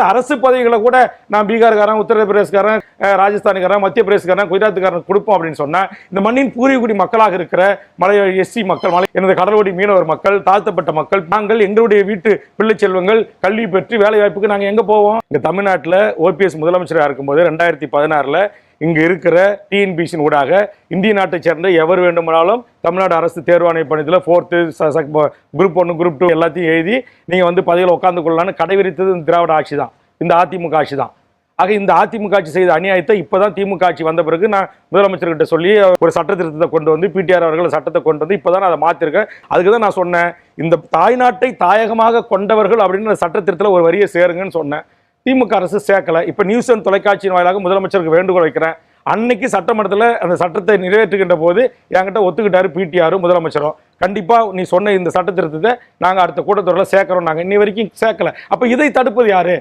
அரசு பதவிகளை கூட நான் பீகார்காரன், உத்தரப்பிரதேசக்காரன், ராஜஸ்தானுக்காரன், மத்திய பிரதேசக்காரன், குஜராத்துக்காரன் கொடுப்போம் அப்படின்னு சொன்னா இந்த மண்ணின் பூர்வீகுடி மக்களாக இருக்கிற மலையாளி எஸ்சி மக்கள், எனது கடலோடி மீனவர் மக்கள், தாழ்த்தப்பட்ட மக்கள், நாங்கள் எங்களுடைய வீட்டு பிள்ளை செல்வங்கள் கல்வி பெற்று வேலை வாய்ப்புக்கு நாங்கள் எங்க போவோம்? இங்க தமிழ்நாட்டில் ஓபிஎஸ் முதலமைச்சராக இருக்கும்போது 2016 இங்க இருக்கிற டிஎன்பிசி ஊடாக இந்திய நாட்டை சேர்ந்த எவர் வேண்டுமானாலும் தமிழ்நாடு அரசு தேர்வாணைய பணியத்தில் 4th குரூப் 1 குரூப் 2 எல்லாத்தையும் எழுதி நீங்க வந்து பதவியில் உட்கார்ந்து கொள்ளலாம்னு கடைபிடித்தது இந்த திராவிட ஆட்சி தான், இந்த அதிமுக ஆட்சி தான். ஆக இந்த அதிமுக ஆட்சி செய்த அநியாயத்தை இப்பதான் திமுக ஆட்சி வந்த பிறகு நான் முதலமைச்சர்கிட்ட சொல்லி ஒரு சட்ட திருத்தத்தை கொண்டு வந்து பிடிஆர் அவர்கள் சட்டத்தை கொண்டு வந்து இப்பதான் அதை மாத்திருக்கேன். அதுக்கு தான் நான் சொன்னேன், இந்த தாய்நாட்டை தாயகமாக கொண்டவர்கள் அப்படின்னு சட்ட திருத்தத்தில் ஒரு வரியை சேருங்கன்னு சொன்னேன். திமுக அரசு சேர்க்கல. இப்ப நியூஸ் அண்ட் தொலைக்காட்சியின் வாயிலாக முதலமைச்சருக்கு வேண்டுகோள் வைக்கிறேன். அன்னைக்கு சட்டமன்றத்தில் அந்த சட்டத்தை நிறைவேற்றுகின்ற போது என்கிட்ட ஒத்துக்கிட்டாரு பிடிஆரும் முதலமைச்சரும். கண்டிப்பா நீ சொன்ன இந்த சட்ட திருத்தத்தை நாங்க அடுத்த கூட்டத்தொடரில் சேர்க்கிறோம். நாங்க இன்னி வரைக்கும் சேர்க்கல. அப்ப இதை தடுப்பது யாரு?